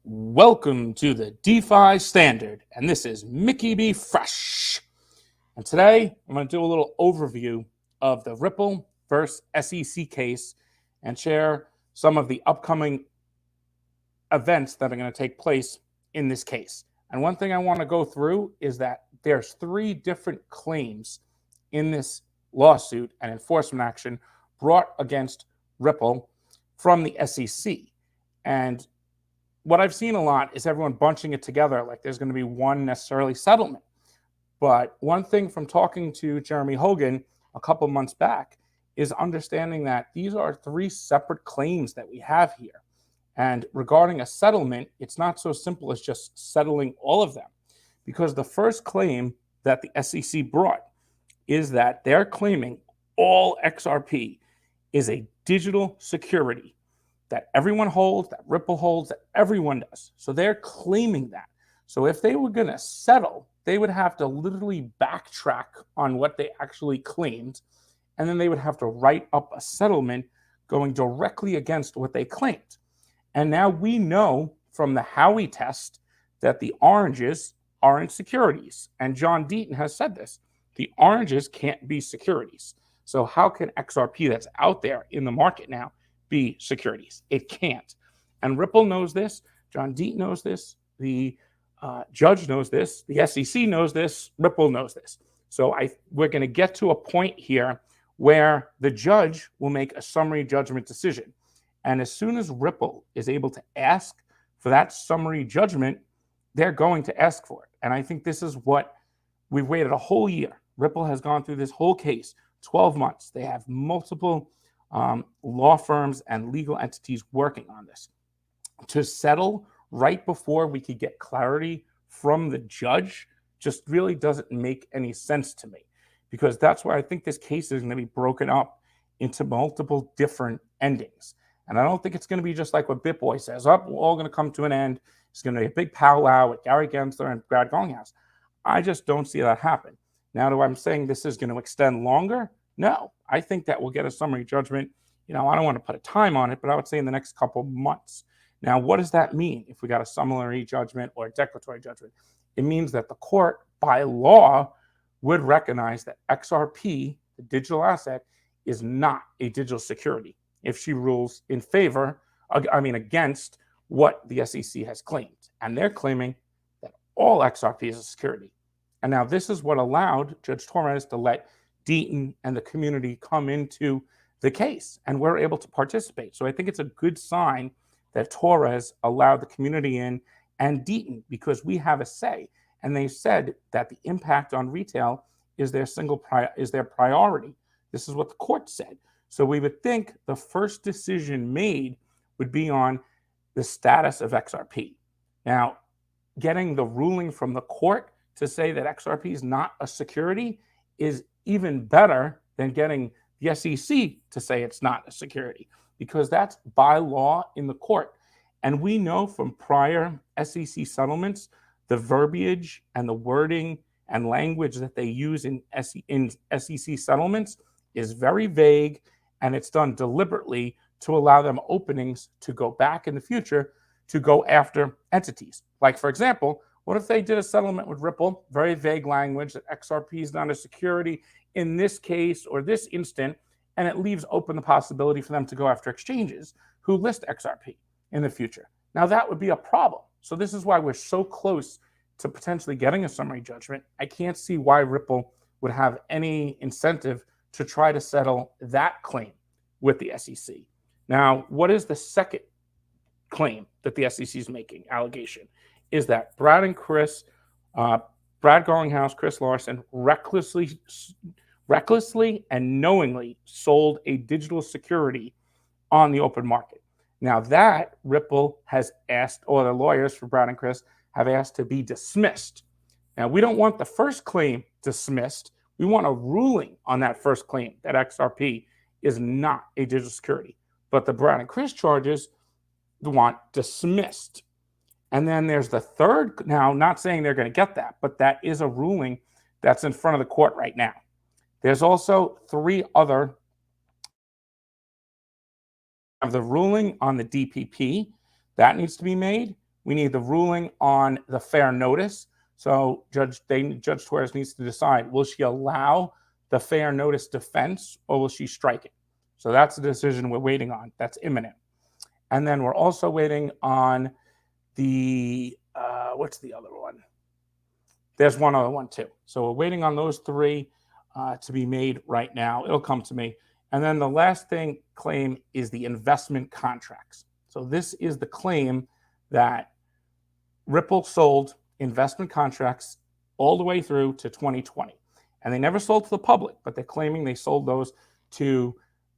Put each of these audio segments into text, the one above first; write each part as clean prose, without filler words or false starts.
Welcome to the DeFi Standard, and this is Mickey B. Fresh. And today, I'm going to do a little overview of the Ripple versus SEC case and share some of the upcoming events that are going to take place in this case. And one thing I want to go through is that there's 3 different claims in this lawsuit and enforcement action brought against Ripple from the SEC. And what I've seen a lot is everyone bunching it together like there's going to be one necessarily settlement. But one thing from talking to Jeremy Hogan a couple months back is understanding that these are 3 separate claims that we have here. And regarding a settlement, it's not so simple as just settling all of them. Because the first claim that the SEC brought is that they're claiming all XRP is a digital security that everyone holds, that Ripple holds, that everyone does. So they're claiming that. So if they were going to settle, they would have to literally backtrack on what they actually claimed, and then they would have to write up a settlement going directly against what they claimed. And now we know from the Howey test that the oranges aren't securities. And John Deaton has said this. The oranges can't be securities. So how can XRP that's out there in the market now be securities? It can't. And Ripple knows this. John Deaton knows this. The judge knows this. The SEC knows this. Ripple knows this. So we're going to get to a point here where the judge will make a summary judgment decision. And as soon as Ripple is able to ask for that summary judgment, they're going to ask for it. And I think this is what we've waited a whole year. Ripple has gone through this whole case, 12 months. They have multiple law firms and legal entities working on this to settle right before we could get clarity from the judge. Just really doesn't make any sense to me, because that's why I think this case is going to be broken up into multiple different endings. And I don't think it's going to be just like what BitBoy says, we're all going to come to an end. It's going to be a big powwow with Gary Gensler and Brad Gonghouse. I just don't see that happen. Now, do I'm saying this is going to extend longer? No, I think that we'll get a summary judgment. I don't want to put a time on it, but I would say in the next couple months. Now, what does that mean if we got a summary judgment or a declaratory judgment? It means that the court, by law, would recognize that XRP, the digital asset, is not a digital security if she rules in favor, against what the SEC has claimed. And they're claiming that all XRP is a security. And now this is what allowed Judge Torres to let Deaton and the community come into the case, and we're able to participate. So I think it's a good sign that Torres allowed the community in and Deaton, because we have a say. And they said that the impact on retail is their priority. This is what the court said. So we would think the first decision made would be on the status of XRP. Now, getting the ruling from the court to say that XRP is not a security is even better than getting the SEC to say it's not a security, because that's by law in the court. And we know from prior SEC settlements, the verbiage and the wording and language that they use in SEC settlements is very vague, and it's done deliberately to allow them openings to go back in the future to go after entities. Like, for example, what if they did a settlement with Ripple, very vague language that XRP is not a security in this case or this instant, and it leaves open the possibility for them to go after exchanges who list XRP in the future. Now, that would be a problem. So this is why we're so close to potentially getting a summary judgment. I can't see why Ripple would have any incentive to try to settle that claim with the SEC. Now, what is the second claim that the SEC is making, allegation? Is that Brad Garlinghouse, Chris Larson recklessly and knowingly sold a digital security on the open market. Now that Ripple has asked, or the lawyers for Brad and Chris have asked to be dismissed. Now, we don't want the first claim dismissed. We want a ruling on that first claim that XRP is not a digital security. But the Brad and Chris charges want dismissed. And then there's the third, now not saying they're going to get that, but that is a ruling that's in front of the court right now. There's also 3 other of the ruling on the DPP that needs to be made. We need the ruling on the fair notice. So Judge Torres needs to decide, will she allow the fair notice defense or will she strike it? So that's the decision we're waiting on. That's imminent. And then we're also waiting on the, what's the other one? There's one other one too. So we're waiting on those three to be made right now. It'll come to me. And then the last claim is the investment contracts. So this is the claim that Ripple sold investment contracts all the way through to 2020. And they never sold to the public, but they're claiming they sold those to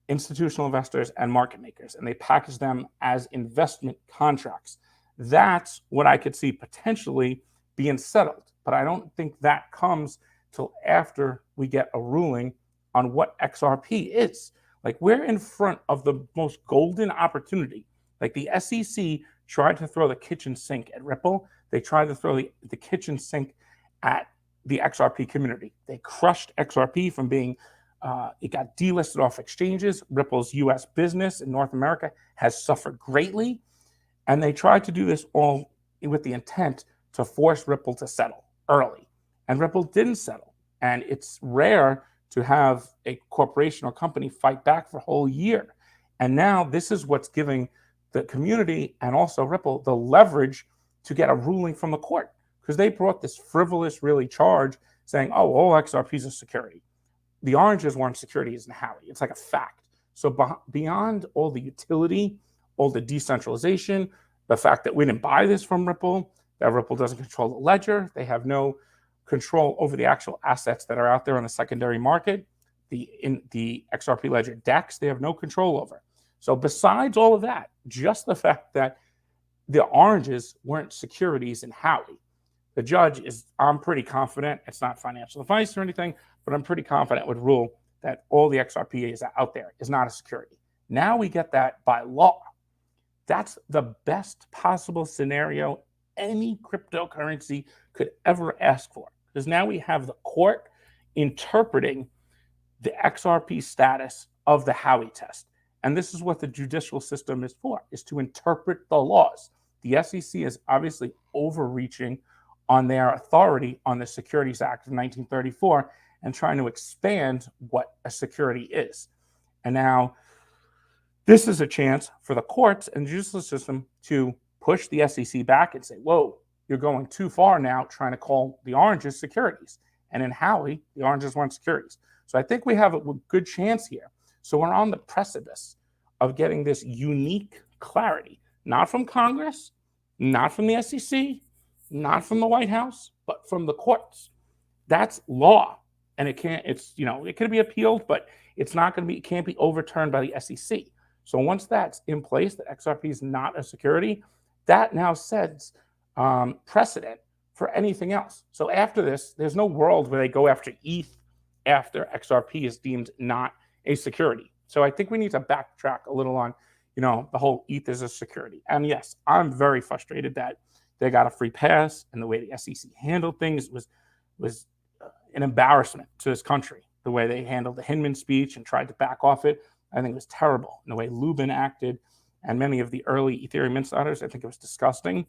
institutional investors and market makers, and they packaged them as investment contracts. That's what I could see potentially being settled. But I don't think that comes till after we get a ruling on what XRP is. Like, we're in front of the most golden opportunity. Like, the SEC tried to throw the kitchen sink at Ripple. They tried to throw the kitchen sink at the XRP community. They crushed XRP from being, it got delisted off exchanges. Ripple's US business in North America has suffered greatly. And they tried to do this all with the intent to force Ripple to settle early. And Ripple didn't settle. And it's rare to have a corporation or company fight back for a whole year. And now this is what's giving the community and also Ripple the leverage to get a ruling from the court, because they brought this frivolous, really, charge saying, oh, all XRP is a security. The oranges weren't securities in Howey. It's like a fact. So beyond all the utility, all the decentralization, the fact that we didn't buy this from Ripple, that Ripple doesn't control the ledger, they have no control over the actual assets that are out there on the secondary market, in the XRP ledger DEX, they have no control over. So besides all of that, just the fact that the oranges weren't securities in Howey, the judge is, I'm pretty confident, it's not financial advice or anything, but I'm pretty confident would rule that all the XRP is out there is not a security. Now we get that by law. That's the best possible scenario any cryptocurrency could ever ask for, because now we have the court interpreting the XRP status of the Howey test. And this is what the judicial system is for, is to interpret the laws. The SEC is obviously overreaching on their authority on the Securities Act of 1934 and trying to expand what a security is. And now this is a chance for the courts and the judicial system to push the SEC back and say, whoa, you're going too far now trying to call the oranges securities. And in Howey, the oranges weren't securities. So I think we have a good chance here. So we're on the precipice of getting this unique clarity, not from Congress, not from the SEC, not from the White House, but from the courts. That's law. And it could be appealed, but it can't be overturned by the SEC. So once that's in place, that XRP is not a security, that now sets precedent for anything else. So after this, there's no world where they go after ETH after XRP is deemed not a security. So I think we need to backtrack a little on, the whole ETH is a security. And yes, I'm very frustrated that they got a free pass, and the way the SEC handled things was an embarrassment to this country. The way they handled the Hinman speech and tried to back off it, I think it was terrible. And the way Lubin acted and many of the early Ethereum insiders, I think it was disgusting.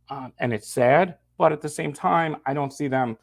And it's sad, but at the same time, I don't see them,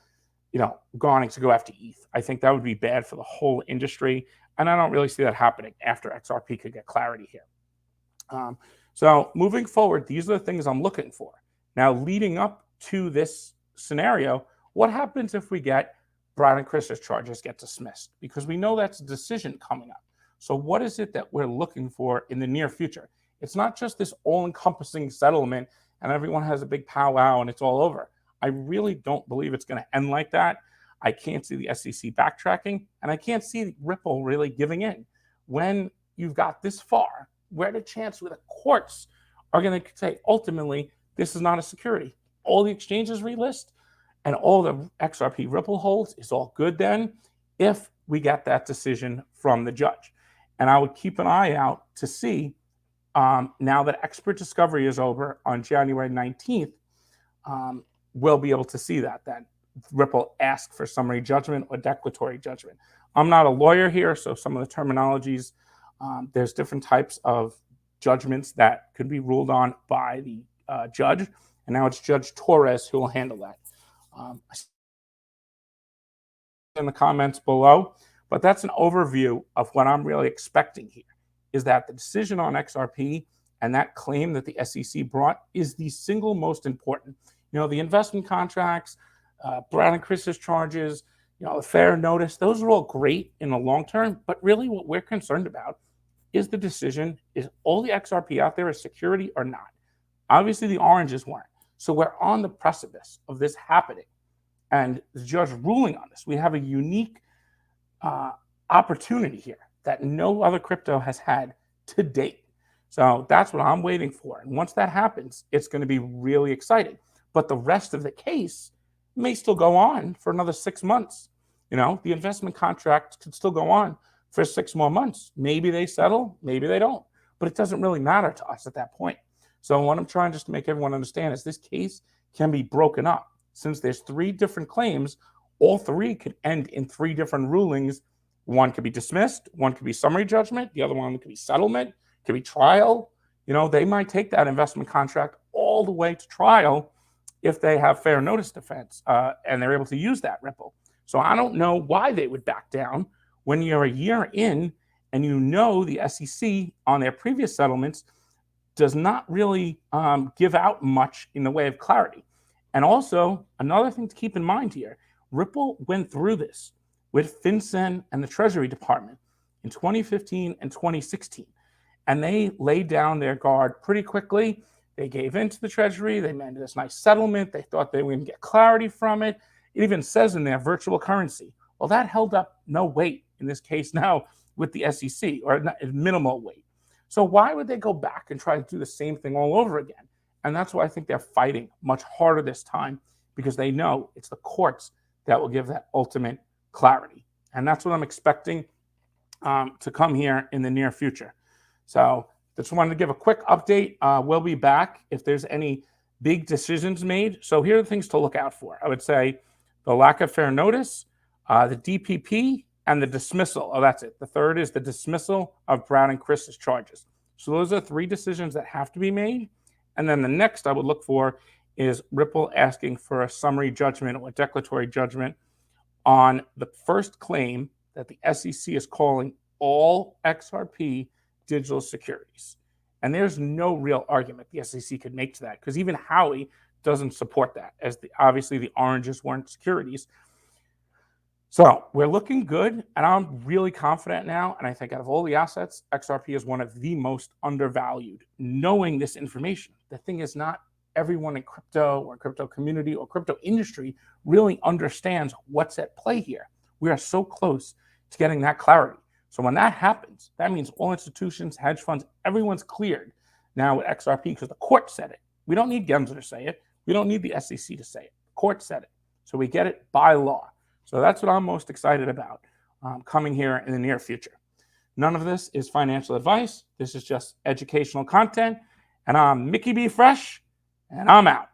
going to go after ETH. I think that would be bad for the whole industry. And I don't really see that happening after XRP could get clarity here. So moving forward, these are the things I'm looking for. Now, leading up to this scenario, what happens if we get Brad and Chris's charges get dismissed? Because we know that's a decision coming up. So what is it that we're looking for in the near future? It's not just this all-encompassing settlement and everyone has a big powwow and it's all over. I really don't believe it's going to end like that. I can't see the SEC backtracking, and I can't see Ripple really giving in. When you've got this far, where the chance where the courts are going to say, ultimately, this is not a security. All the exchanges relist and all the XRP Ripple holds is all good then if we get that decision from the judge. And I would keep an eye out to see, now that expert discovery is over on January 19th, we'll be able to see that Ripple ask for summary judgment or declaratory judgment. I'm not a lawyer here, so some of the terminologies, there's different types of judgments that could be ruled on by the judge, and now it's Judge Torres who will handle that. In the comments below, but that's an overview of what I'm really expecting here, is that the decision on XRP and that claim that the SEC brought is the single most important. The investment contracts, Brown and Chris's charges, the fair notice, those are all great in the long term, but really what we're concerned about is the decision, is all the XRP out there a security or not? Obviously the oranges weren't. So we're on the precipice of this happening. And the judge ruling on this, we have a unique opportunity here that no other crypto has had to date. So that's what I'm waiting for. And once that happens, it's going to be really exciting. But the rest of the case may still go on for another 6 months. The investment contract could still go on for 6 more months. Maybe they settle, maybe they don't. But it doesn't really matter to us at that point. So what I'm trying just to make everyone understand is this case can be broken up. Since there's 3 different claims, all 3 could end in 3 different rulings. One could be dismissed, one could be summary judgment, the other one could be settlement, could be trial. They might take that investment contract all the way to trial if they have fair notice defense and they're able to use that Ripple. So I don't know why they would back down when you're a year in and the SEC on their previous settlements does not really give out much in the way of clarity. And also, another thing to keep in mind here, Ripple went through this with FinCEN and the Treasury Department in 2015 and 2016. And they laid down their guard pretty quickly. They gave in to the Treasury. They made this nice settlement. They thought they were going to get clarity from it. It even says in there virtual currency. Well, that held up no weight in this case now with the SEC, or minimal weight. So why would they go back and try to do the same thing all over again? And that's why I think they're fighting much harder this time, because they know it's the courts that will give that ultimate clarity. And that's what I'm expecting to come here in the near future. So just wanted to give a quick update. We'll be back if there's any big decisions made. So here are the things to look out for. I would say the lack of fair notice, the DPP, and the dismissal. Oh, that's it. The third is the dismissal of Brown and Chris's charges. So those are 3 decisions that have to be made. And then the next I would look for is Ripple asking for a summary judgment or a declaratory judgment on the first claim that the SEC is calling all XRP digital securities. And there's no real argument the SEC could make to that, because even Howie doesn't support that, as obviously the oranges weren't securities. So we're looking good, and I'm really confident now. And I think out of all the assets, XRP is one of the most undervalued. Knowing this information, the thing is, not everyone in crypto or crypto community or crypto industry really understands what's at play here. We are so close to getting that clarity. So when that happens, that means all institutions, hedge funds, everyone's cleared now with XRP, because the court said it. We don't need Gensler to say it. We don't need the SEC to say it. The court said it. So we get it by law. So that's what I'm most excited about coming here in the near future. None of this is financial advice. This is just educational content. And I'm Mickey B. Fresh, and I'm out.